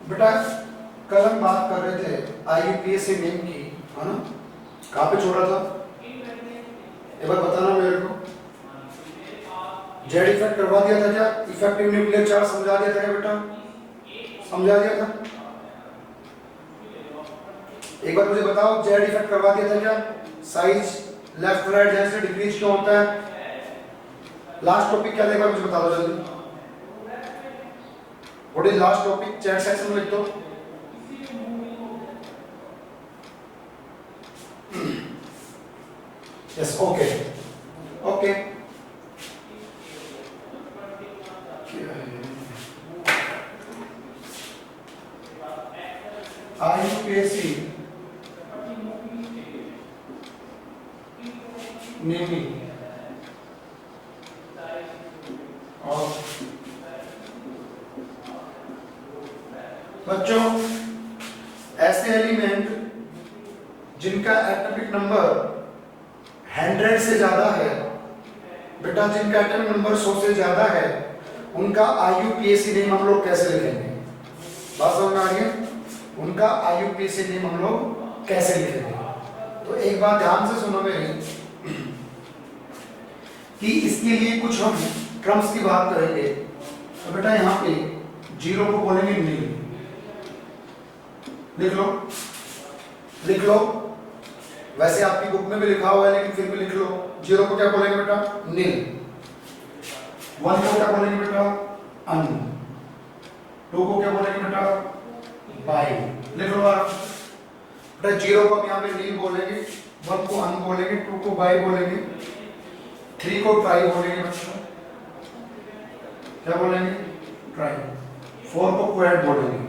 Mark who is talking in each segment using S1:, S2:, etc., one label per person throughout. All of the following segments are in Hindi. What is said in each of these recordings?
S1: बेटा कल हम बात कर रहे थे IUPAC नेम की, है ना? कहाँ पे छोड़ा था? एक बार बताना मेरे को। जेड इफेक्ट करवा दिया था क्या? इफेक्टिव न्यूक्लियर चार्ज समझा दिया था क्या बेटा? समझा दिया था? एक बार मुझे बताओ, जेड इफेक्ट करवा दिया था क्या? साइज लेफ्ट राइट जैसे डिक्रीज क्यों होता है? लास्ट टॉपिक क्या था, एक बार मुझे बता दो जल्दी। What is last topic? Chat section में लिख दो। Yes, okay okay. IUPAC naming और बच्चों ऐसे एलिमेंट जिनका एटॉमिक नंबर 100 से ज्यादा है, बेटा जिनका एटॉमिक नंबर 100 से ज्यादा है, उनका IUPAC नेम हम लोग कैसे लिखेंगे? बात समझ में आ रही है? उनका IUPAC नेम हम लोग कैसे लिखेंगे? तो एक बात ध्यान से सुनो मेरी कि इसके लिए कुछ हम टर्म्स की बात करेंगे। तो बेटा यहाँ पे 0 को बोलेंगे नील, लिख लो। वैसे आपकी बुक में भी लिखा हुआ है लेकिन फिर भी लिख लो। 0 को क्या बोलेंगे बेटा? नील। 1 को क्या बोलेंगे बेटा? अन। 2 को क्या बोलेंगे बेटा? बाई। लिख लो बेटा। 0 को हम यहाँ पे नील बोलेंगे, 1 को अन बोलेंगे, 2 को बाई बोलेंगे, 3 को ट्राई बोलेंगे बच्चों। क्या बोलेंगे? ट्राई। 4 को क्वेड बोलेंगे।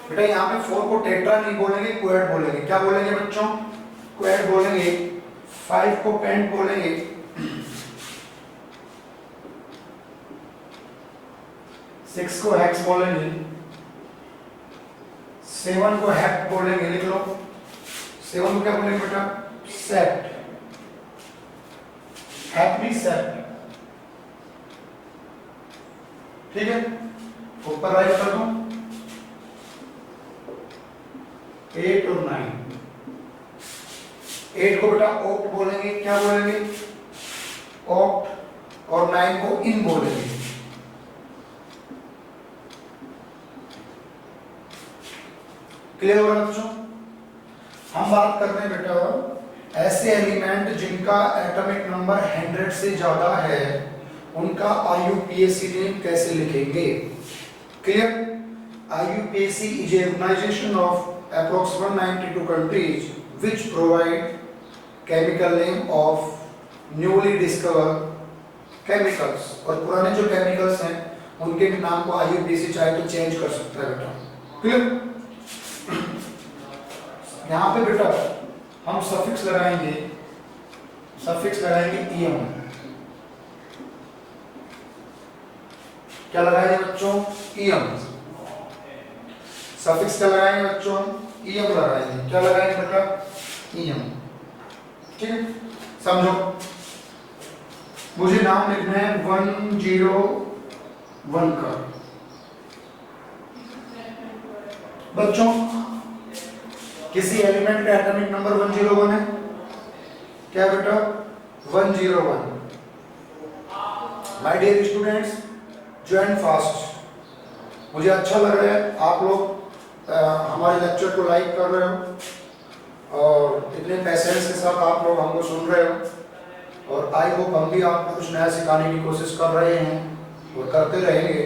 S1: बेटा यहाँ पे 4 को टेट्रा नहीं बोलेंगे, क्वेड बोलेंगे। क्या बोलेंगे बच्चों? क्वेड बोलेंगे। 5 को पेंट बोलेंगे। 6 को हेक्स बोलेंगे। 7 को हेक्ट बोलेंगे। लिख लो। 7 को क्या बोलेंगे बेटा? सेट। Happy set. ठीक है, ऊपर राइट कर दो। 8 और 9। 8 को बेटा ऑक्ट बोलेंगे। क्या बोलेंगे? ऑक्ट। और 9 को इन बोलेंगे। क्लियर हो रहा बच्चों? हम बात करते हैं बेटा ऐसे एलिमेंट जिनका एटॉमिक नंबर 100 से ज्यादा है, उनका IUPAC नेम कैसे लिखेंगे? Clear? IUPAC is a organization of approx 192 countries which provide chemical name of newly discovered chemicals। और पुराने जो केमिकल्स हैं उनके भी नाम को IUPAC चाहे तो चेंज कर सकता है बेटा। क्लियर? यहाँ पे बेटा हम सफिक्स लगाएंगे, EM। क्या लगाएंगे बच्चों? EM। सफिक्स क्या लगाएंगे बच्चों? EM लगाएंगे। क्या लगाएंगे बेटा? EM। ठीक है, समझो। मुझे नाम लिखना है 101 का। बच्चों किसी एलिमेंट का एटॉमिक नंबर 101 है क्या बेटा? 101। My dear students, join fast. मुझे अच्छा लग रहा है आप लोग हमारे लेक्चर को लाइक कर रहे हो और इतने पेशेंस के साथ आप लोग हमको सुन रहे हो, और आई होप हम भी आपको कुछ नया सिखाने की कोशिश कर रहे हैं और करते रहेंगे।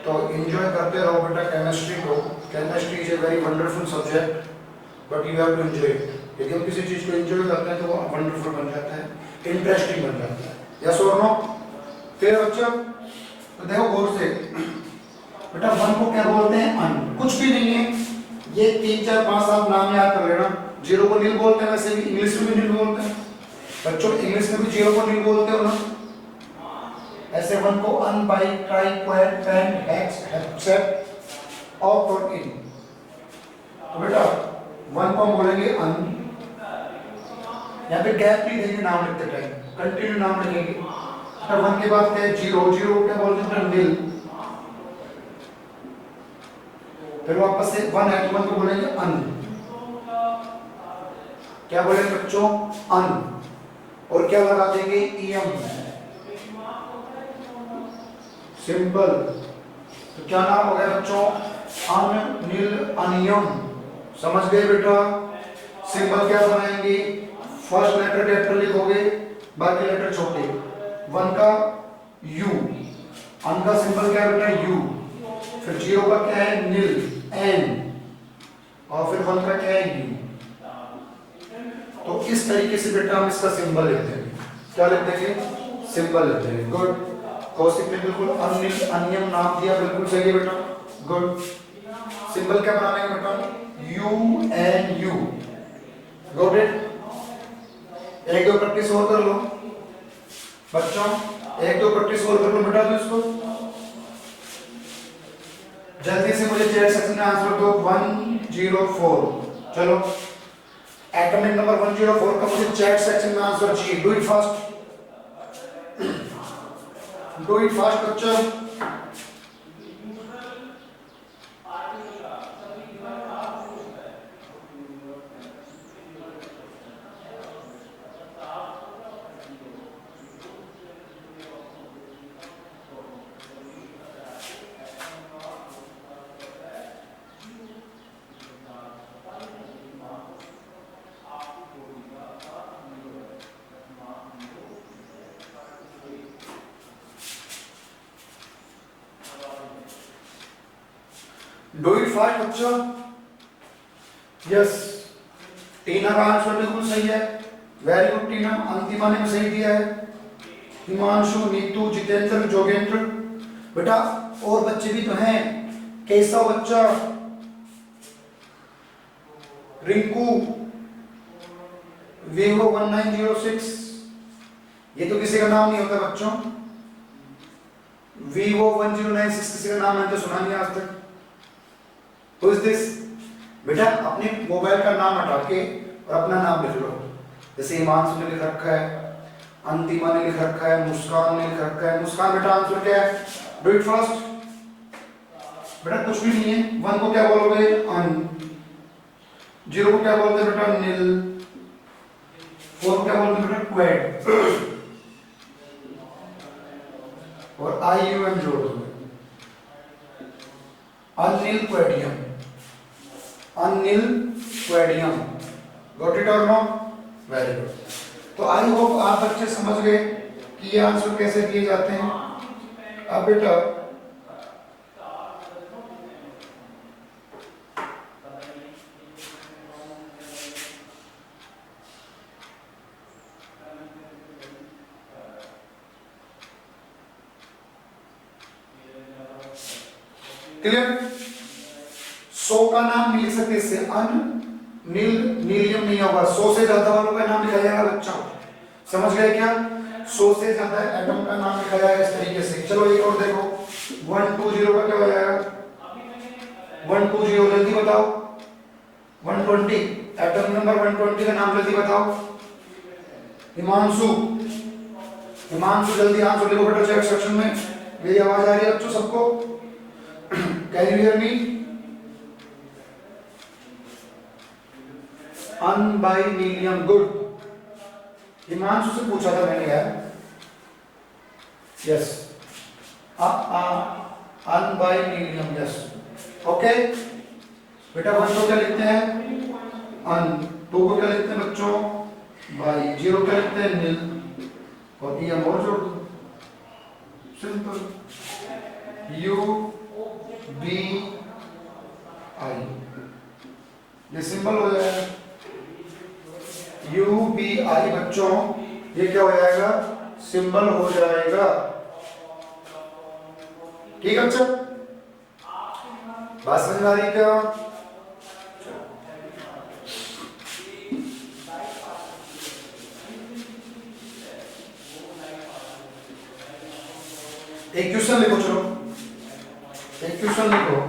S1: तो एंजॉय करते रहो बेटा केमिस्ट्री को। Chemistry is a very wonderful subject but you have to enjoy it. यदि हम किसी चीज को एंजॉय करते हैं तो वो वंडरफुल बन जाता है, इंटरेस्टिंग बन जाता है। यस और नो? फिर बच्चों तो देखो गौर से बेटा 1 को क्या बोलते हैं? अन। कुछ भी नहीं है, ये 3 4 5 7 नाम याद कर लेना। 0 को नील बोलते हैं, वैसे भी इंग्लिश में भी नील बोलते हैं बच्चों। इंग्लिश में भी 0 को नील बोलते हो ना, ऐसे 1 को un, bi, tri, quad, pent, hex, हेक्सेट, ऑक्ट और इन। तो बेटा 1 को हम बोलेंगे अन। यहाँ पे गैप नहीं देंगे नाम लिखते टाइम, कंटिन्यू नाम लिखेंगे। 1 के बाद क्या है? 0। 0 क्या बोलते हैं? नील। फिर वापस से वन है तो वन को बोलेंगे अन, क्या बोलेंगे बच्चों, अन, और क्या लगा देंगे, ईएम, सिंपल। तो क्या नाम हो गया बच्चों, अनिल, अनियम, समझ गए बेटा। सिंबल क्या बनाएंगे, फर्स्ट लेटर कैपिटल लिखोगे, बाकी लेटर छोटे, वन का यू, अन का सिंबल क्या है बेटा, यू, फिर जीरो का क्या है, नील, एन, और फिर वन का क्या है, यू। तो इस तरीके से बेटा हम इसका सिंबल लेते हैं, क्या लेते हैं, सिंबल लेते हैं। गुड, कौशिक ने बिल्कुल अनिल, अनियम नाम दिया, बिल्कुल सही है बेटा, गुड। सिंबल क्या बनाने का बेटा, you and you, got it. एक दो प्रैक्टिस और कर लो बच्चों, एक दो प्रैक्टिस और कर लो बेटा। तो इसको जल्दी से मुझे चैट सेक्शन में आंसर दो, 104। चलो, एटॉमिक नंबर 104 का मुझे चैट सेक्शन में आंसर चाहिए। Do it fast, do it fast बच्चों। डू इट फास्ट बच्चों। यस, टीना का आंसर बिल्कुल सही है, वेरी गुड टीना, अंतिमा ने भी सही दिया है। हिमांशु, नीतू, जितेंद्र, जोगेंद्र, बेटा और बच्चे भी तो हैं, केशव बच्चा, रिंकू, वीवो 1906, ये तो किसी का नाम नहीं होता बच्चों, वीवो 1096 किसी का नाम है तो सुना नहीं आज तक। Who is this? बेटा अपने मोबाइल का नाम हटा के और अपना नाम लिख लो, जैसे हिमांशु ने लिख रखा है, अंतिमा ने लिख रखा है, मुस्कान ने लिख रखा है। मुस्कान बेटा आंसर क्या है, डू इट फास्ट। बेटा कुछ भी नहीं है, वन को क्या बोलोगे, अन, जीरो को क्या बोलते हैं बेटा, नील, फोर को क्या बोलते हैं बेटा, क्वेड, और आई यू एम जोड़ दो, अनिल क्वेडियम, अनिल क्वेडियम, गॉट इट और नो, वेरी गुड। तो आई होप आप बच्चे समझ गए कि ये आंसर कैसे दिए जाते हैं। अब बेटा क्लियर, 100 का नाम नहीं लिख सकते इससे, अन, नील, नीलियम नहीं होगा, 100 से ज्यादा वालों का नाम लिखा जाएगा बच्चों, समझ गए क्या, 100 से ज्यादा एटम का नाम लिखा जाएगा इस तरीके से। चलो एक और देखो, 120 का क्या हो जाएगा, 120 जल्दी बताओ, 120, एटम नंबर 120 का नाम जल्दी बताओ। हिमांशु, हिमांशु जल्दी आंसर लिखो बेटा चैट सेक्शन में, मेरी आवाज आ रही है बच्चों सबको, can you hear me, unbinilium, good. Himanshu से पूछा था मैंने यार, यस, अनबाइनीलियम, यस, ओके बेटा। वन को क्या लिखते हैं, अन, टू को क्या लिखते हैं बच्चों, बाई, जीरो क्या लिखते हैं, नील, और ईएम और जोड़ दो, सिंपल, यू बी आई, ये सिंबल हो जाएगा, यू बी आई बच्चों, ये क्या हो जाएगा, सिंबल हो जाएगा, ठीक है बच्चों, बात समझ में आ रही क्या। एक क्वेश्चन लिखो, चलो एक क्वेश्चन लिखो,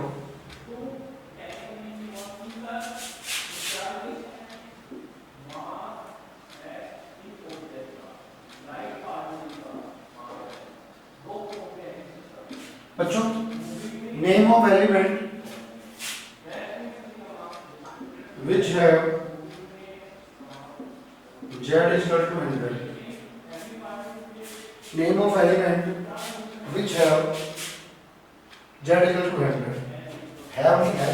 S1: बच्चों name of element which have Z is equal to 100. Name of element which have Z is equal to 100. Have नहीं है,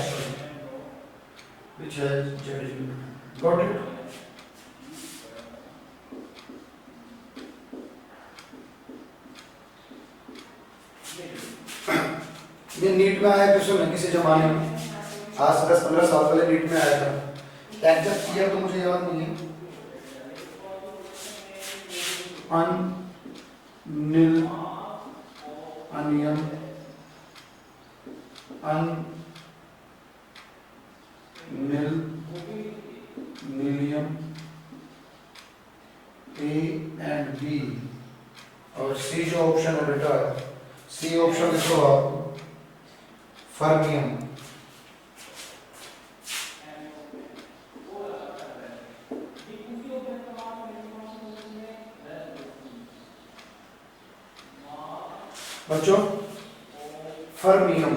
S1: which has Z is equal to 100. Got it? ये नीट में आया क्वेश्चन किसी जमाने में, आज से 10-15 साल पहले नीट में आया था। एग्जैक्ट ईयर तो मुझे याद नहीं है। अनिल अनियम नील नीलियम ए एंड बी, और सी जो ऑप्शन है बेटा, सी ऑप्शन लिखो आप, फर्मियम। बच्चों फर्मियम,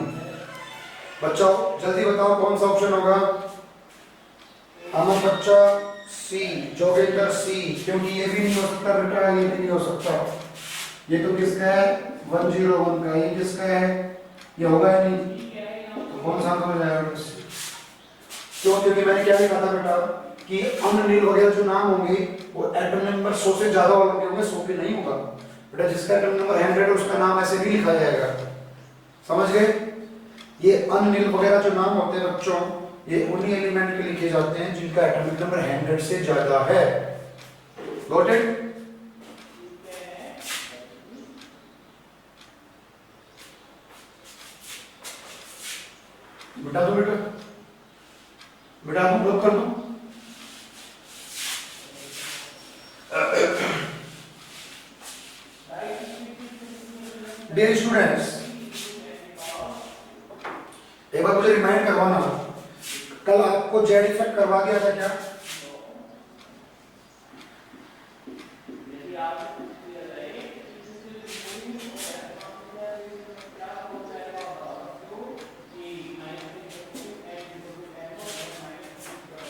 S1: बच्चों जल्दी बताओ कौन सा ऑप्शन होगा? अमन बच्चा सी, जोगेंद्र सी, क्योंकि ये भी नहीं हो सकता बेटा, ये भी नहीं हो सकता। ये तो किसका है? 101 का। ये किसका है? ये होगा या नहीं? तो कौन सा हो जाएगा? क्यों? क्योंकि मैंने क्या लिखा था बेटा कि अननील वगैरह जो नाम होंगे वो एटम नंबर 100 से ज्यादा वाले होंगे, 100 पे नहीं होगा बेटा। जिसका एटम नंबर 100 है उसका नाम ऐसे भी लिखा जाएगा, समझ गए? ये अननील वगैरह जो नाम होते हैं बच्चों, ये उन्हीं एलिमेंट के लिखे जाते हैं जिनका एटॉमिक नंबर 100 से ज्यादा है। Got it? बिठा दो बेटा, बिठा दो, ब्लॉक कर दो। डियर स्टूडेंट्स, एक बार मुझे रिमाइंड करवाना, कल आपको जेड इफेक्ट करवा दिया था क्या?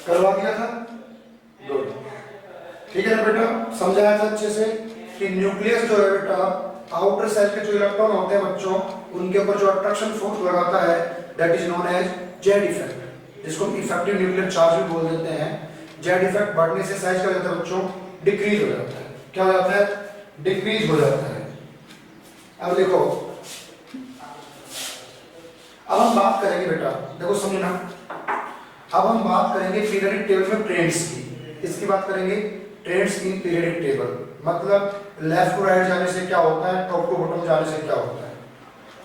S1: करवा दिया था? गुड, ठीक है ना बेटा? समझाया था अच्छे से कि न्यूक्लियस जो है बेटा, आउटर सेल के जो इलेक्ट्रॉन होते हैं बच्चों, उनके ऊपर जो अट्रैक्शन फोर्स लगाता है that is known as Z effect, जिसको इफेक्टिव न्यूक्लियर चार्ज भी बोल देते हैं। जेड इफेक्ट बढ़ने से साइज क्या हो जाता है बच्चों? डिक्रीज हो जाता है। क्या हो जाता है? डिक्रीज हो जाता है। अब देखो, अब हम बात करेंगे बेटा, देखो समझना, अब हम बात करेंगे पीरियडिक टेबल में ट्रेंड्स की। इसकी बात करेंगे, ट्रेंड्स इन पीरियडिक टेबल, मतलब लेफ्ट टू राइट जाने से क्या होता है, टॉप टू बॉटम जाने से क्या होता है।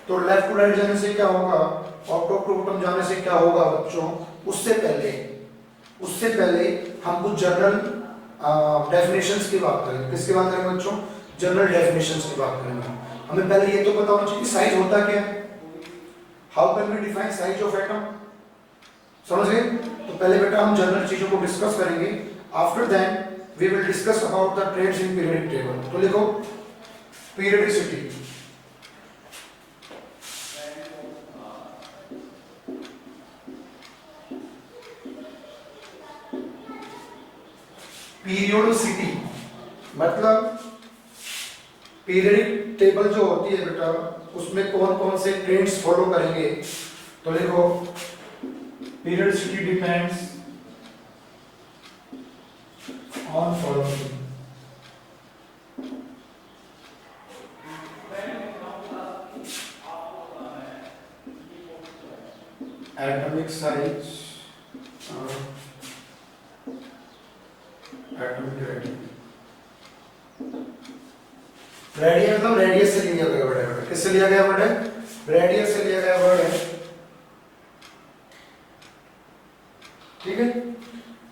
S1: तो लेफ्ट टू राइट जाने से क्या होगा और टॉप टू बॉटम जाने से क्या होगा बच्चों? उससे पहले हम कुछ जनरल डेफिनेशंस की बात करेंगे। किसकी बात करेंगे बच्चों? जनरल डेफिनेशंस की बात करेंगे। हमें पहले ये तो पता होना चाहिए साइज होता क्या है। How can we define size of atom? समझ गए? तो पहले बेटा हम जनरल चीजों को डिस्कस करेंगे, after then we will discuss about the traits in periodic table। तो लिखो periodicity, periodicity मतलब पीरियडिक टेबल जो होती है बेटा, उसमें कौन कौन से ट्रेंड्स फॉलो करेंगे। तो लिखो periodicity depends on following: atomic size, atomic radius। Radius मतलब रेडियस से लिया गया वर्ड है। किससे लिया गया वर्ड है? रेडियस से लिया गया वर्ड है, ठीक है।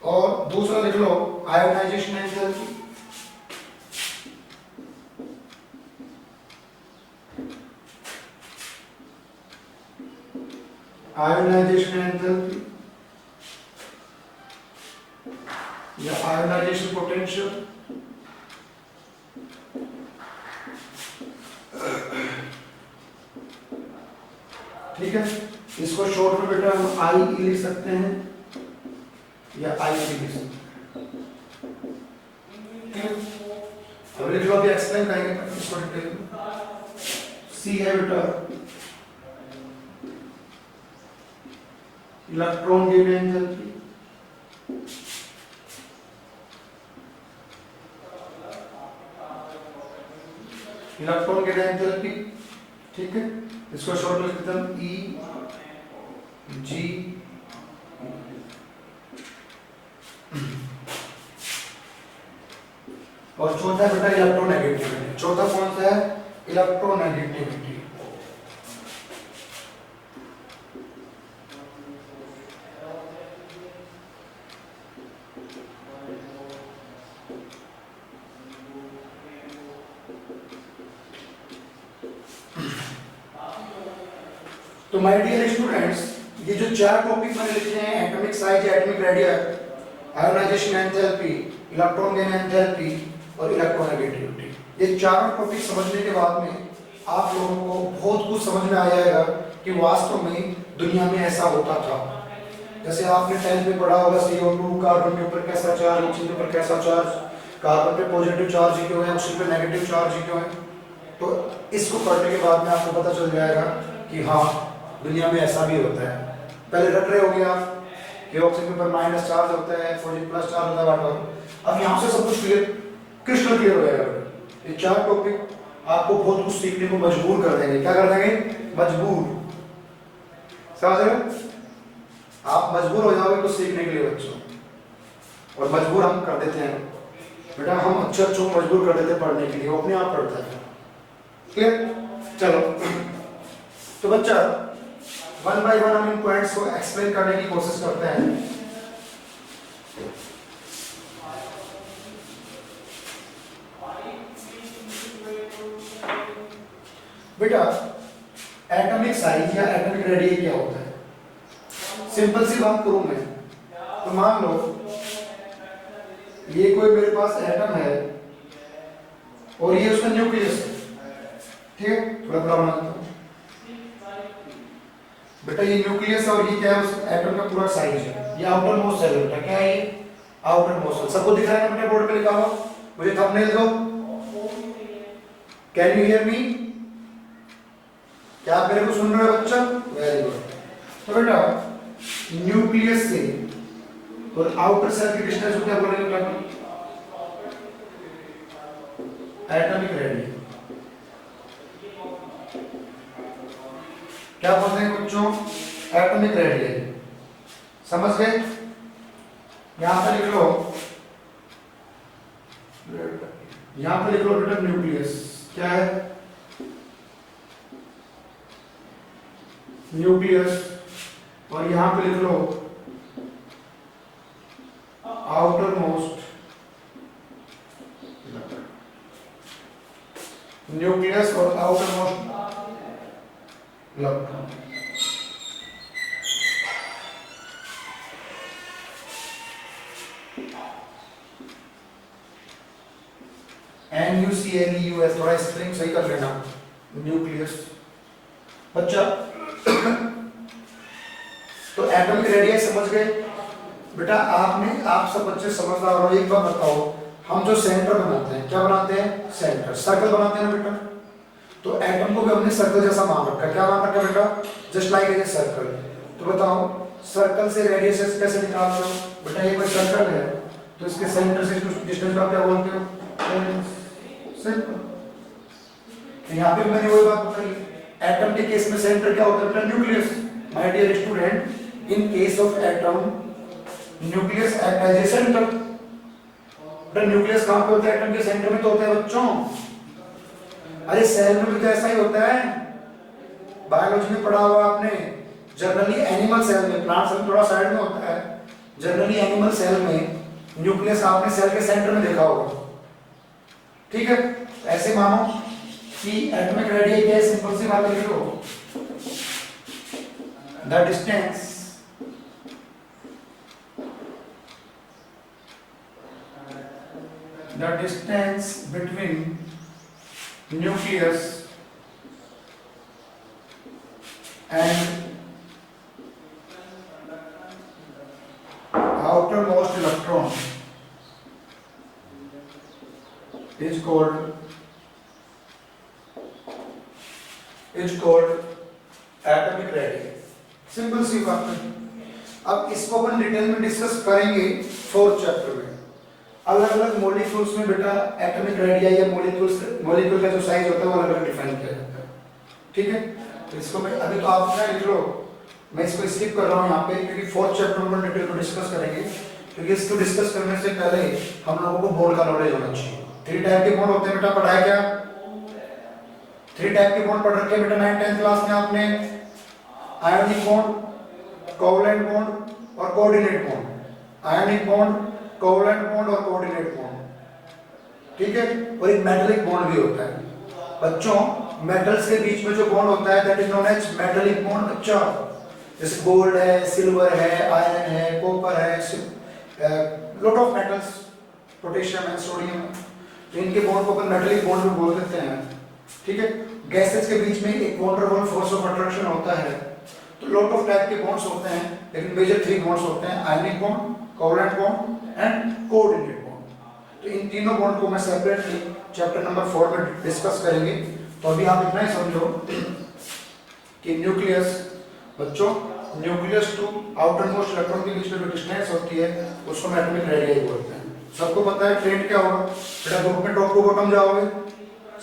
S1: और दूसरा लिख low ionization enthalpy. Ionisation enthalpy या आयोनाइजेशन पोटेंशियल। ठीक है, इसको शॉर्ट में बेटा हम आई लिख सकते हैं। या IUPAC। अब लिख लो, अभी एक्सप्लेन करेंगे इसको डिटेल में। सी है बेटा electron gain enthalpy, electron gain enthalpy, ठीक है। इसको शॉर्ट में लिखते हैं EG। और चौथा बेटा इलेक्ट्रोनेगेटिविटी। चौथा कौन सा है? इलेक्ट्रोनेगेटिविटी। तो माय डियर स्टूडेंट्स, ये जो चार टॉपिक मैंने लिखे हैं, atomic size, atomic radius, ionisation enthalpy, electron gain enthalpy और इलेक्ट्रोनेगेटिविटी, ये चारों टॉपिक समझने के बाद में आप लोगों को बहुत कुछ समझ में आ जाएगा कि वास्तव में दुनिया में ऐसा होता था। जैसे आपने 10th में पढ़ा होगा CO2, कार्बन के ऊपर कैसा चार्ज, ऑक्सीजन के ऊपर कैसा चार्ज, कार्बन पे पॉजिटिव चार्ज क्यों है, ऑक्सीजन पे नेगेटिव चार्ज क्यों है। तो इसको पढ़ने के बाद में आपको पता चल जाएगा कि हाँ, दुनिया में ऐसा भी होता है। पहले रट रहे होंगे आप कि ऑक्सीजन पर माइनस चार्ज होता है, पॉजिटिव प्लस चार्ज होता है, वाटर। अब यहाँ से सब कुछ क्लियर, क्रिस्टल क्लियर हो जाएगा। ये चार टॉपिक आपको बहुत कुछ सीखने को मजबूर कर देंगे। क्या कर देंगे? मजबूर। समझ रहे हो? आप मजबूर हो जाओगे कुछ सीखने के लिए बच्चों, और मजबूर हम कर देते हैं बेटा, हम अच्छे को मजबूर कर देते हैं पढ़ने के लिए, वो अपने आप पढ़ता है। क्लियर? चलो, तो बच्चा वन बाय वन हम इन पॉइंट्स को एक्सप्लेन करने की कोशिश करते हैं। बेटा एटॉमिक साइज या एटॉमिक रेडियस क्या होता है? सिंपल सी बात करूं मैं, तो मान लो ये कोई मेरे पास एटम है और ये उसका न्यूक्लियस है, ठीक है। थोड़ा बड़ा बनाता हूं बेटा, ये न्यूक्लियस और ये क्या है, उस एटम का पूरा साइज है। ये आउटर मोस्ट सेल बेटा, क्या है ये? Outermost shell. सबको दिख रहा है? अपने बोर्ड पे लिखा हुआ, मुझे थंबनेल दो। कैन यू हियर मी? क्या आप मेरे को सुन रहे हो बच्चा? Very good. तो बेटा न्यूक्लियस से और आउटर सेल की डिस्टेंस को क्या बोलेंगे? Atomic radius. क्या बोलते हैं बच्चों? Atomic radius. समझ गए? यहां पे लिख लो, यहां पे लिख लो बेटा न्यूक्लियस। क्या है? न्यूक्लियस। और यहां पे लिख लो आउटर मोस्ट, न्यूक्लियस और आउटर मोस्ट इलेक्ट्रॉन। NUCLEUS, थोड़ा स्पेलिंग सही कर लेना, न्यूक्लियस। बच्चा तो एटॉमिक रेडियस समझ गए बेटा? आप सब बच्चे समझदार हो। एक बात बताओ, हम जो सेंटर बनाते हैं, क्या बनाते हैं? सेंटर, सर्कल बनाते हैं ना बेटा। तो एटम को भी हमने सर्कल जैसा मान रखा है। क्या मान रखा है बेटा? Just like a circle. तो बताओ सर्कल से रेडियस कैसे निकालते हो बेटा? ये कोई सर्कल है तो इसके सेंटर से कुछ डिस्टेंस आप क्या बोलते हो? सिंपल। यहाँ पे मैंने वही बात बताई, एटम के केस में सेंटर क्या होता है बेटा? Nucleus. My dear student, in case of atom nucleus act as a centre. बेटा न्यूक्लियस कहाँ पे होता है? एटम के सेंटर में तो होता है बच्चों। अरे सेल में भी तो ऐसा ही होता है, बायोलॉजी में पढ़ा हुआ आपने। जनरली एनिमल सेल में, प्लांट सेल थोड़ा साइड में होता है, जनरली एनिमल सेल में न्यूक्लियस आपने सेल के सेंटर में देखा होगा, ठीक है। ऐसे मानो कि एटॉमिक रेडियस क्या है? सिंपल सी बात लिखो, the distance between nucleus and outermost called atomic radius. Simple सी बात है। अब इसको अपन डिटेल में डिस्कस करेंगे फोर्थ चैप्टर में। अलग अलग मॉलिक्यूल्स में बेटा एटॉमिक रेडिया या मॉलिक्यूल का जो साइज होता है वो अलग अलग डिफाइन किया जाता है। ठीक है, तो इसको मैं अभी तो आप ना लिख लो, मैं इसको स्किप कर रहा हूँ यहाँ पे क्योंकि फोर्थ चैप्टर में डिटेल में डिस्कस करेंगे। क्योंकि इसको डिस्कस करने से पहले हम लोगों को बॉन्ड का नॉलेज होना चाहिए। 3 टाइप के बॉन्ड होते हैं बेटा, पढ़ा है क्या? 3 टाइप के बॉन्ड पढ़ रखे हैं बेटा 9th 10th क्लास में आपने। आयोनिक बॉन्ड, कोवलेंट बॉन्ड और coordinate bond. Ionic bond, covalent bond और कोऑर्डिनेट बॉन्ड। ठीक है, और एक मेटालिक बॉन्ड भी होता है बच्चों। मेटल्स के बीच में जो बॉन्ड होता है that is known as metallic bond बच्चों। जैसे गोल्ड है, सिल्वर है, आयरन है, कॉपर है, लॉट ऑफ मेटल्स, पोटेशियम है, सोडियम है, तो इनके बॉन्ड को अपन मेटालिक बॉन्ड भी बोल देते हैं। ठीक है, गैसेस के बीच में एक वंडरफुल फोर्स ऑफ अट्रैक्शन होता है। तो लॉट ऑफ टाइप के बॉन्ड्स होते हैं, लेकिन मेजर 3 बॉन्ड्स होते हैं, ionic bond, covalent bond and coordinate bond. तो इन तीनों बॉन्ड को मैं सेपरेटली चैप्टर नंबर 4 में डिस्कस करेंगे। तो अभी आप इतना ही समझो कि न्यूक्लियस बच्चों, nucleus to outermost electron के बीच में जो डिस्टेंस होती है उसको हम एटॉमिक रेडियस बोलते हैं। सबको पता है ट्रेंड क्या होगा बेटा, ग्रुप में टॉप टू बॉटम जाओगे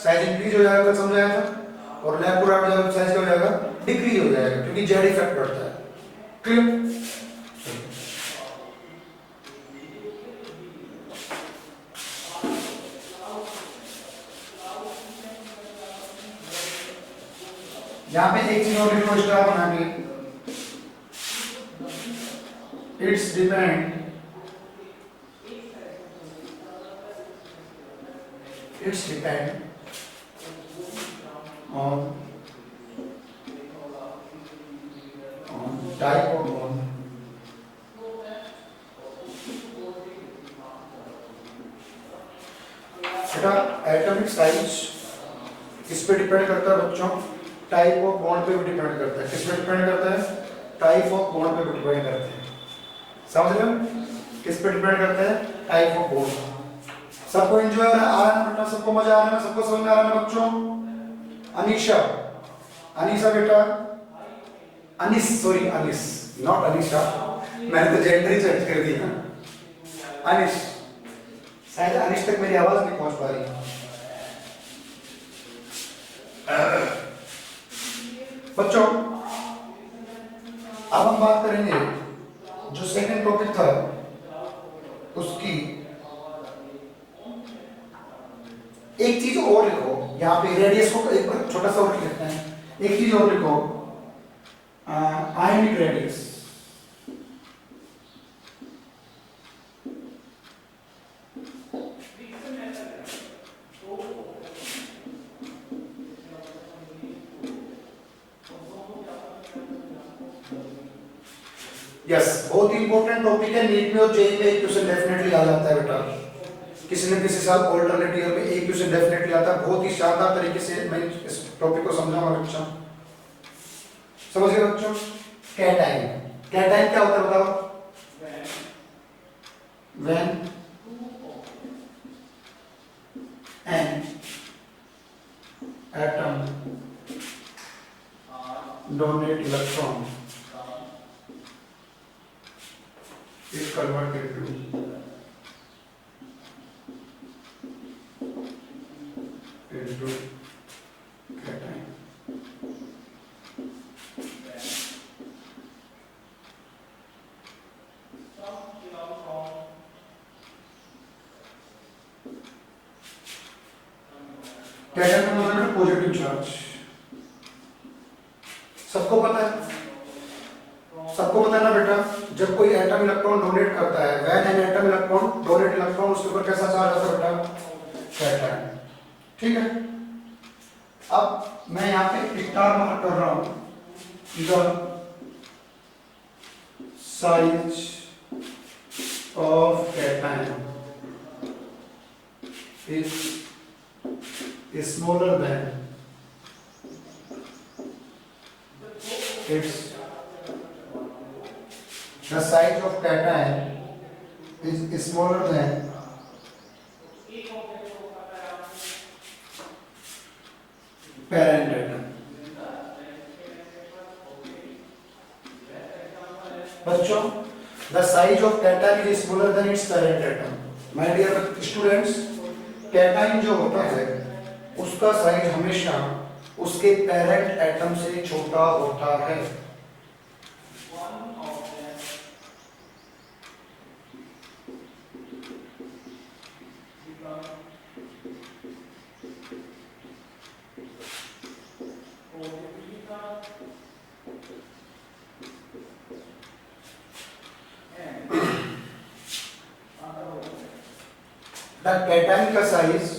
S1: साइज इंक्रीज हो जाएगा, कल समझाया था, और लेफ्ट टू राइट जाओगे साइज क्या हो जाएगा, डिक्रीज हो जाएगा, क्योंकि जेड इफेक्ट पड़ता है। क्लियर? यहाँ पे एक चीज और लिखो स्टार बना के, it's depend on type of bond. बेटा एटॉमिक साइज किस पे डिपेंड करता है बच्चों? टाइप ऑफ बॉन्ड पे भी डिपेंड करता है। किस पे डिपेंड करता है? टाइप ऑफ बॉन्ड पे भी डिपेंड करता है। समझ रहे हो? किस पे डिपेंड करता है? Type of bond. सबको एंजॉय आ रहा है बेटा? सबको मजा आ रहा है? सबको समझ में आ रहा है बच्चों? अनीशा, अनीशा बेटा, अनिस, सॉरी अनिस, नॉट अनीशा, मैंने तो जेंडर ही चेंज कर दिया। अनिश, शायद अनिश तक मेरी आवाज नहीं पहुंच पा रही। बच्चों अब हम बात करेंगे जो सेकंड टॉपिक था उसकी। एक चीज और लिखो यहाँ पे, रेडियस को एक बार छोटा सा और लिखते हैं। एक चीज और लिखो, आयनिक रेडियस। यस, बहुत इंपॉर्टेंट टॉपिक है, नीट में और जेईई में एक क्वेश्चन डेफिनेटली आ जाता है बेटा। किसी न किसी साल ऑल्टरनेट ईयर में एक क्वेश्चन डेफिनेटली आता है। बहुत ही शानदार तरीके से मैं इस टॉपिक को समझाऊंगा बच्चों। समझ गए बच्चों? कैटाइन, कैटाइन क्या होता है बताओ? When an atom donate electron is converted to cation. Cation का मतलब है पॉजिटिव चार्ज। सबको पता है? सबको पता है ना बेटा, जब कोई एटम इलेक्ट्रॉन डोनेट करता है, when an atom electron donate electron, उसके ऊपर कैसा चार्ज आता है बेटा? कैटायन। ठीक है, अब मैं यहाँ पे स्टार मार्क कर रहा हूं, the size of cation is smaller than its the size of cation is smaller than parent atom. बच्चों, the size of cation is smaller than its parent atom. My dear students, cation जो होता है उसका साइज हमेशा उसके पेरेंट एटम से छोटा होता है। द कैटाइन का साइज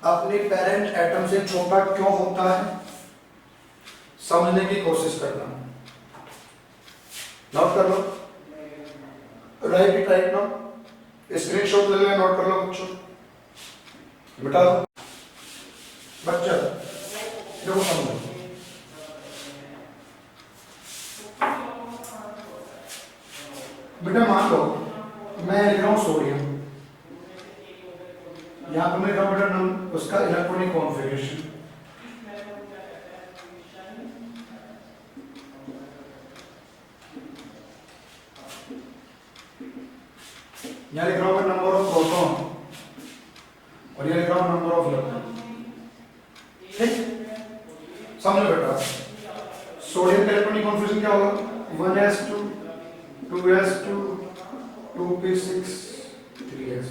S1: अपने पेरेंट एटम से छोटा क्यों होता है, समझने की कोशिश करना। नोट कर लो, write it right now, screenshot ले लेना, नोट कर लो बच्चों, मिटा दो। बच्चा देखो समझो, बेटा मान लो मैं लिख रहा हूं सोडियम, यहां पर मैं लिख रहा हूं बेटा उसका इलेक्ट्रॉनिक कॉन्फ़िगरेशन, यहाँ लिख रहा हूँ नंबर ऑफ प्रोटॉन और ये लिख रहा हूँ नंबर ऑफ इलेक्ट्रॉन। ठीक, समझो बेटा, सोडियम का इलेक्ट्रॉनिक कॉन्फ़िगरेशन क्या होगा, 1s2 2s2 2p6 3s।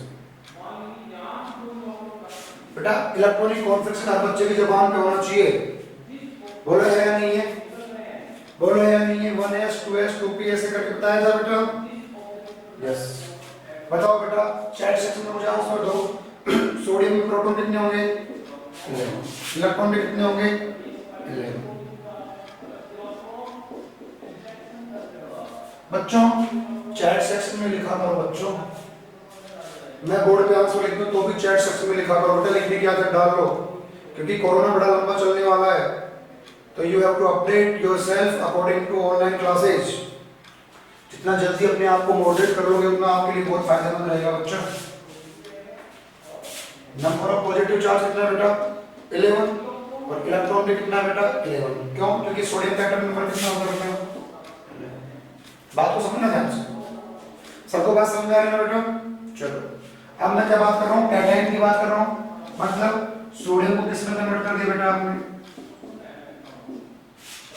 S1: बेटा इलेक्ट्रॉनिक कॉन्फ़िगरेशन हर बच्चे की जुबान पे होना चाहिए, बोलो है या नहीं है, बोलो है या नहीं है। 1s 2s 2p ऐसे करके बताया था बेटा, यस। बताओ बेटा चैट सेक्शन में मुझे आंसर दो, सोडियम में प्रोटॉन कितने होंगे, 11, इलेक्ट्रॉन में कितने होंगे, 11। बच्चों चैट सेक्शन में लिखा करो बच्चों, मैं बोर्ड पे आंसर लिख दूं तो भी चैट सेक्शन में लिखा करो बेटा, लिखने की आदत डाल लो, क्योंकि कोरोना बड़ा लंबा चलने वाला है, तो you have to update yourself according to online classes. जितना जल्दी अपने आप को मोटिवेट कर लोगे उतना आपके लिए बहुत फायदेमंद रहेगा बच्चों। नंबर ऑफ पॉजिटिव चार्ज कितना है बेटा, 11, और इलेक्ट्रॉन में कितना है बेटा, 11। क्यों, क्योंकि सोडियम का एटम नंबर कितना होता है बेटा, बात को समझना ध्यान से, सबको बात समझ आ रही है ना बेटा। चलो अब मैं क्या बात कर रहा हूँ, कैटाइन की बात कर रहा हूँ, मतलब सोडियम को किस में कन्वर्ट कर दिया बेटा आपने,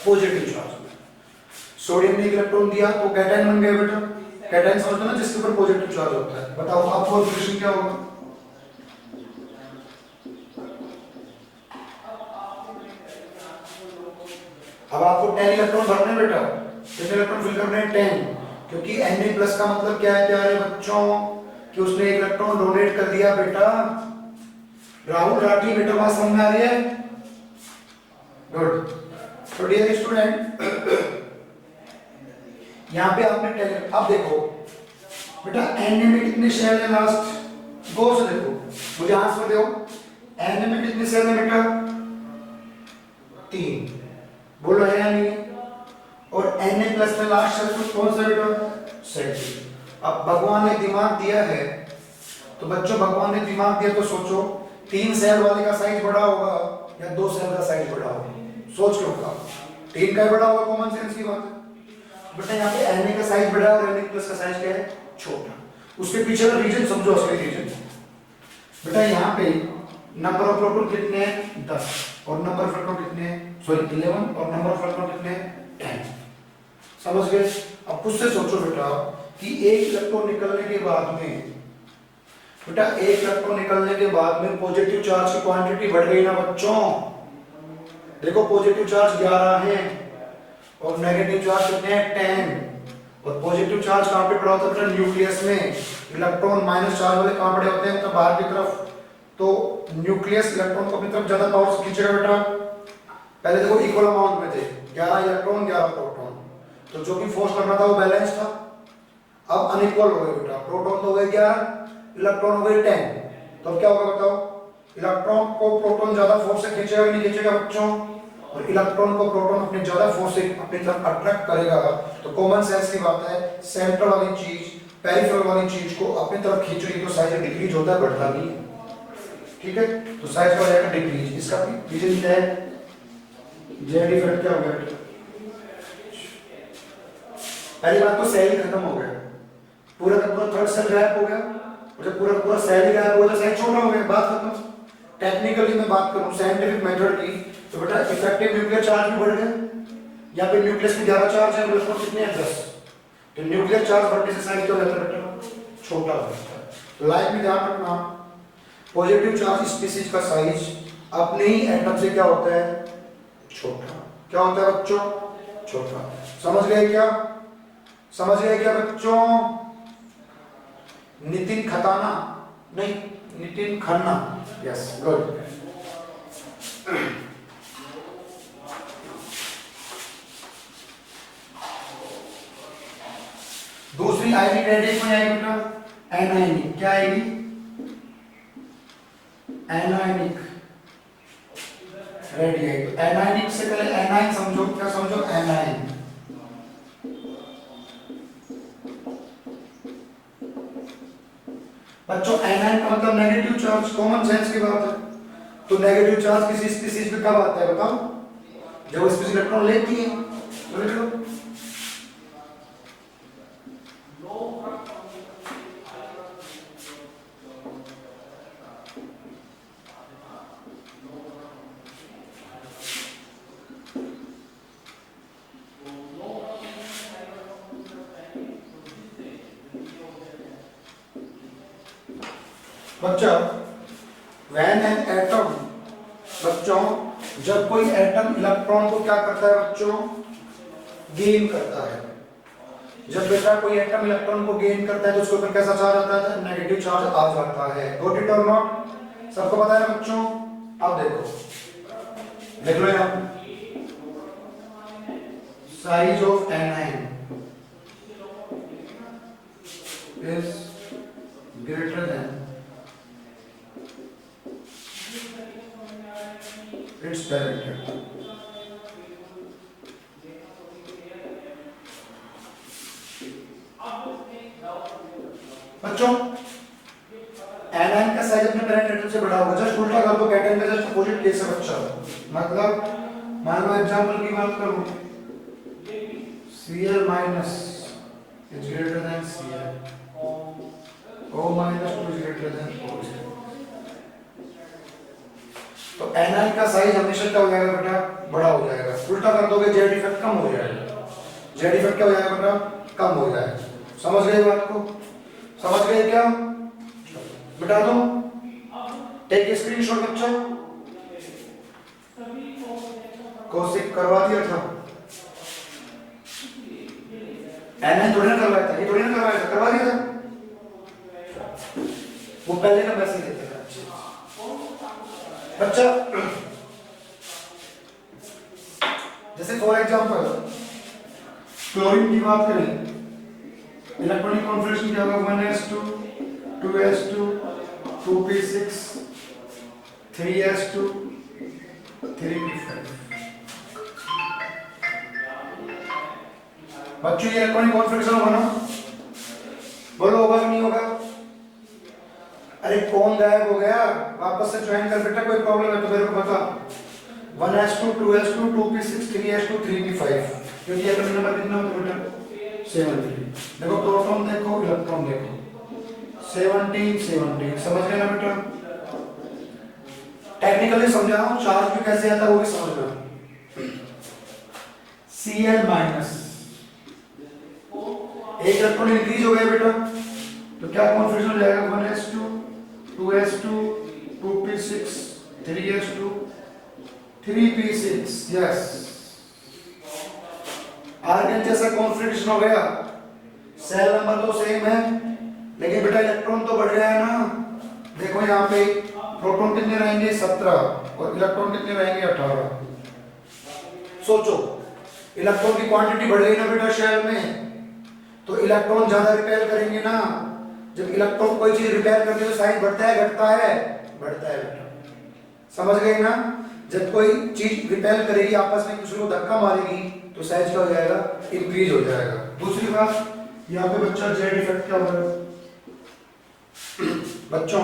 S1: पॉजिटिव चार्ज। सोडियम ने एक इलेक्ट्रॉन दिया तो कैटाइन बन गया बेटा, कैटाइन समझते ना जिसके ऊपर पॉजिटिव चार्ज होता है। बताओ अब कॉन्फ़िगरेशन क्या होगा, अब आपको 10 इलेक्ट्रॉन भरने हैं बेटा, 10 इलेक्ट्रॉन फिल करने हैं 10, क्योंकि Na+ का मतलब क्या है प्यारे बच्चों, कि उसने एक इलेक्ट्रॉन डोनेट कर दिया बेटा। राहुल राठी बेटा बात समझ में आ रही है, गुड। तो डियर स्टूडेंट यहाँ पे आपने 10, अब देखो बेटा Na में कितने शेल है लास्ट, गौर से देखो, मुझे आंसर दो, Na में कितने शेल है बेटा, 3, बोलो है या नहीं, और Na+ में लास्ट शेल कौन सा बेटा, सेट। अब भगवान ने दिमाग दिया है, तो बच्चों भगवान ने दिमाग दिया तो सोचो 3 सेल वाले का साइज बड़ा होगा या 2 सेल का साइज बड़ा होगा, सोच के बताओ, 3 का बड़ा होगा, कॉमन सेंस की बात है। बेटा यहाँ पे Na का साइज बड़ा और Na+ का साइज क्या है, छोटा। उसके पीछे का रीजन समझो, असली रीजन बेटा यहाँ पे नंबर ऑफ प्रोटॉन कितने हैं, 10, और नंबर ऑफ इलेक्ट्रॉन कितने हैं, सॉरी 11, और नंबर ऑफ इलेक्ट्रॉन कितने हैं, 10। समझ गए। अब खुद से सोचो बेटा कि एक इलेक्ट्रॉन निकलने के बाद में, बेटा एक इलेक्ट्रॉन निकलने के बाद में पॉजिटिव चार्ज की क्वांटिटी बढ़ गई ना बच्चों। देखो पॉजिटिव चार्ज 11 है और नेगेटिव चार्ज कितने हैं, 10। और पॉजिटिव चार्ज कहां पे पड़ा होता है बेटा, न्यूक्लियस में। इलेक्ट्रॉन माइनस चार्ज वाले कहां पड़े होते हैं, तो बाहर की तरफ। तो न्यूक्लियस इलेक्ट्रॉन को अपनी तरफ ज्यादा पावर से खींचेगा बेटा। पहले देखो इक्वल अमाउंट में थे, 11 इलेक्ट्रॉन 11 प्रोटॉन, तो जो भी फोर्स करना था वो बैलेंस था। अब अनइक्वल हो गए बेटा, प्रोटॉन तो हो गए 11, इलेक्ट्रॉन हो गए 10, तो अब क्या होगा बताओ, इलेक्ट्रॉन को प्रोटॉन ज्यादा फोर्स से खींचेगा कि नहीं खींचेगा बच्चों, और इलेक्ट्रॉन को प्रोटॉन अपने ज्यादा फोर्स से अपनी तरफ अट्रैक्ट करेगा। तो कॉमन सेंस की बात है, सेंट्रल वाली चीज पेरिफेरल वाली चीज को अपनी तरफ खींच रही तो साइज डिक्रीज होता है, बढ़ता नहीं। ठीक है, तो साइज का हो जाएगा डिक्रीज। इसका रीजन क्या है, जेड इफेक्ट क्या हो गया? पहली बात तो सेल ही खत्म हो गया, पूरा का पूरा थर्ड सेल गायब हो गया, और जब पूरा पूरा सेल ही गायब हो गया तो सेल छोटा हो गया, बात खत्म। टेक्निकली मैं बात करूं साइंटिफिक मेथड की, तो बेटा इफेक्टिव न्यूक्लियर चार्ज भी बढ़ गया, या फिर न्यूक्लियस में ज्यादा चार्ज है, इलेक्ट्रॉन कितने हैं 10, तो न्यूक्लियर चार्ज बढ़ने से साइज क्या हो जाता है बेटा? छोटा हो जाता है। तो लाइफ में ध्यान रखना, पॉजिटिव चार्ज स्पीसीज का साइज अपने ही एटम से क्या होता है? छोटा। क्या होता है बच्चों? छोटा। समझ गए क्या? समझ गए क्या बच्चों? नितिन खताना नहीं, नितिन खन्ना, यस गुड। दूसरी आयनिक रेडिएशन आएगी बेटा एनायनिक। क्या आएगी? Anionic radiate. एनायनिक से पहले एनाइन समझो, क्या समझो? एनाइन। बच्चों एनाइन का मतलब नेगेटिव चार्ज, कॉमन सेंस की बात है। तो नेगेटिव चार्ज किसी स्पीसीज पे कब आता है बताओ? जब वो स्पीसीज इलेक्ट्रॉन लेती है, तो लिख लो। बच्चों व्हेन एन एटम, बच्चों जब कोई एटम इलेक्ट्रॉन को क्या करता है बच्चों? गेन करता है। जब बेटा कोई एटम इलेक्ट्रॉन को गेन करता है तो उसके ऊपर कैसा चार्ज आता है? नेगेटिव चार्ज आ जाता है। गॉट इट और नॉट? सबको पता है बच्चों? अब देखो, देख लो यहां, size of anion is greater than it's directed. बच्चों एनाइन का साइज अपने पेरेंट एटम से बड़ा होगा। जस्ट उल्टा कर दो, कैटन का जस्ट अपोजिट केस है बच्चा। मतलब मान लो एग्जांपल की बात करूं, Cl minus is greater than Cl, O minus 2 is greater than O। तो एनाइन का साइज हमेशा क्या हो जाएगा बेटा? बड़ा हो जाएगा। उल्टा कर दोगे जेड इफेक्ट कम हो जाएगा। जेड इफेक्ट क्या हो जाएगा बेटा? कम हो जाएगा। समझ गए बात को? समझ गए क्या? बता दो, टेक स्क्रीनशॉट बच्चों। कौशिक करवा दिया था, एनाइन थोड़ी ना करवाया था, ये थोड़ी ना करवाया था, करवा दिया था। वो पहले का मैसेज देते थे बच्चा। जैसे फॉर एग्जांपल क्लोरीन की बात करें, इलेक्ट्रॉनिक कॉन्फिगरेशन क्या होगा? 1s2 2s2 2p6 3s2 3p5। बच्चों ये इलेक्ट्रॉनिक कॉन्फिगरेशन होगा ना? बोलो होगा कि नहीं होगा? अरे कौन गायब हो गया? वापस से ज्वाइन कर बेटा, कोई प्रॉब्लम है तो मेरे को बता। 1s2 2s2 2p6 3s2 3p5, क्योंकि एटॉमिक नंबर कितना होता है बेटा? 17। देखो प्रोटॉन देखो, इलेक्ट्रॉन देखो, 17 17। समझ गए ना बेटा? टेक्निकली समझा रहा हूं, चार्ज भी कैसे आता है वो भी समझना। Cl माइनस, एक इलेक्ट्रॉन इंक्रीज हो गया बेटा, तो क्या कॉन्फिगरेशन हो जाएगा? 1s2 2s2 2p6 3s2 3p6। Yes, argon जैसा कॉन्फिगरेशन हो गया। सेल नंबर तो सेम है, लेकिन बेटा इलेक्ट्रॉन तो बढ़ गया है ना। देखो यहाँ पे प्रोटॉन कितने रहेंगे? 17, और इलेक्ट्रॉन कितने रहेंगे? 18। सोचो, इलेक्ट्रॉन की क्वांटिटी बढ़ गई ना बेटा शेल में, तो इलेक्ट्रॉन ज्यादा रिपेल करेंगे ना। जब इलेक्ट्रॉन कोई चीज रिपेल करती है तो साइज बढ़ता है घटता है? बढ़ता है बेटा। समझ गए ना? जब कोई चीज रिपेल करेगी, आपस में दूसरे को धक्का मारेगी, तो साइज क्या हो जाएगा? इंक्रीज हो जाएगा। दूसरी बात, यहाँ पे बच्चा जेड इफेक्ट क्या हो रहा है? बच्चों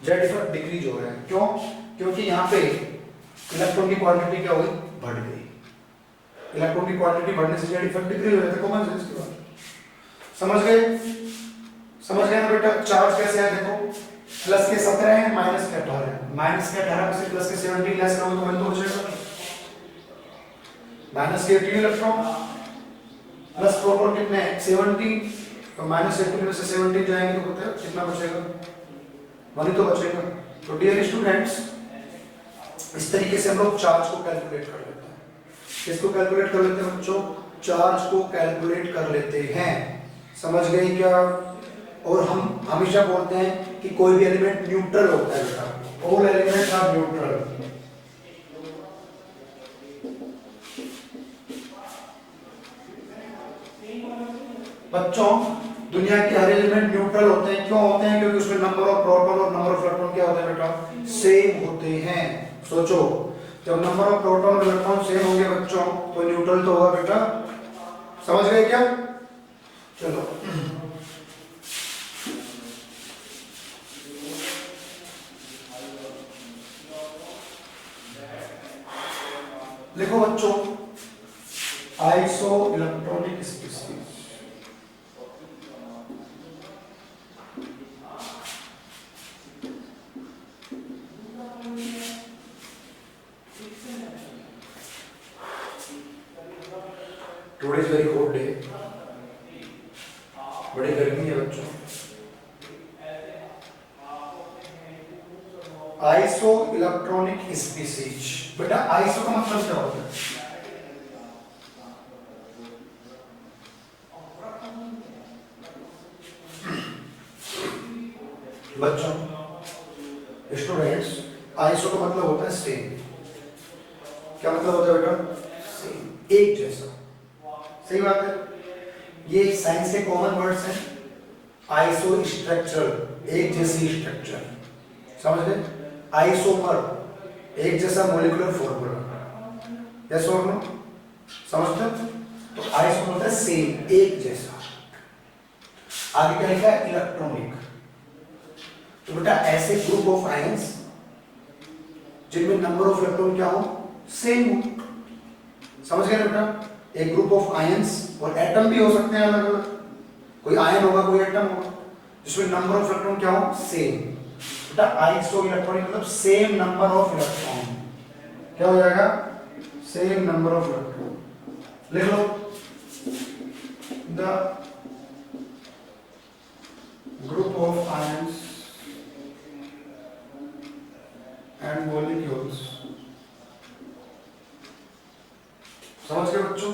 S1: जेड इफेक्ट डिक्रीज हो रहा है। क्यों? क्योंकि यहाँ पे इलेक्ट्रॉन की क्वांटिटी क्या हुई? बढ़ गई। इलेक्ट्रॉन की क्वांटिटी बढ़ने से जेड इफेक्ट डिक्रीज हो जाता है, कॉमन सेंस की बात। समझ गए? समझ गए ना बेटा? चार्ज कैसे है देखो, प्लस के 17 है, माइनस के 18 है। माइनस के 18 में से प्लस के 17 लेस करोगे तो 1 तो बचेगा। माइनस के 18 इलेक्ट्रॉन प्लस प्रोटॉन कितने हैं 17, तो माइनस 18 में से 17 जाएंगे तो कितना बचेगा, 1 ही तो बचेगा। तो डियर स्टूडेंट्स, इस तरीके से हम लोग चार्ज को कैलकुलेट कर लेते हैं। किसको कैलकुलेट कर लेते हैं बच्चों? चार्ज को कैलकुलेट कर लेते हैं। समझ गए क्या? और हम हमेशा बोलते हैं कि कोई भी एलिमेंट न्यूट्रल होता है बेटा, ऑल एलिमेंट्स आर न्यूट्रल। बच्चों, दुनिया के हर एलिमेंट न्यूट्रल होते हैं। क्यों होते हैं? क्योंकि उसमें नंबर ऑफ प्रोटॉन और नंबर ऑफ इलेक्ट्रॉन क्या होते हैं बेटा? सेम होते हैं। सोचो, जब नंबर ऑफ प्रोटॉन और इलेक्ट्रॉन सेम होंगे बच्चों तो न्यूट्रल तो होगा बेटा। समझ गए क्या? चलो लिखो बच्चों, iso electronic species. Today is very hot day, बड़ी गर्मी है बच्चों। आइसो इलेक्ट्रॉनिक स्पीशीज, बेटा आइसो का मतलब क्या होता है? बच्चों स्टूडेंट्स, आइसो का मतलब होता है सेम। क्या मतलब होता है बेटा? सेम, एक जैसा। सही बात है। ये साइंस के कॉमन वर्ड्स हैं। आइसो स्ट्रक्चर, एक जैसी स्ट्रक्चर। समझ गए? आइसोमर, एक जैसा मॉलिक्यूलर फॉर्मूला। यस और नो? समझते? तो आइसो होता है सेम, एक जैसा। आगे क्या लिखा है? इलेक्ट्रॉनिक। तो बेटा ऐसे ग्रुप ऑफ आयंस जिनमें नंबर ऑफ इलेक्ट्रॉन क्या हो? सेम हो। समझ गए बेटा? एक ग्रुप ऑफ आयंस, और एटम भी हो सकते हैं अलग अलग। कोई आयन होगा, कोई एटम होगा, जिसमें नंबर ऑफ इलेक्ट्रॉन क्या हो? सेम। बेटा आइसो इलेक्ट्रॉनिक मतलब सेम नंबर ऑफ इलेक्ट्रॉन। क्या हो जाएगा? Same number of electron. लिख लो, the group of ions and molecules. समझ गए बच्चों?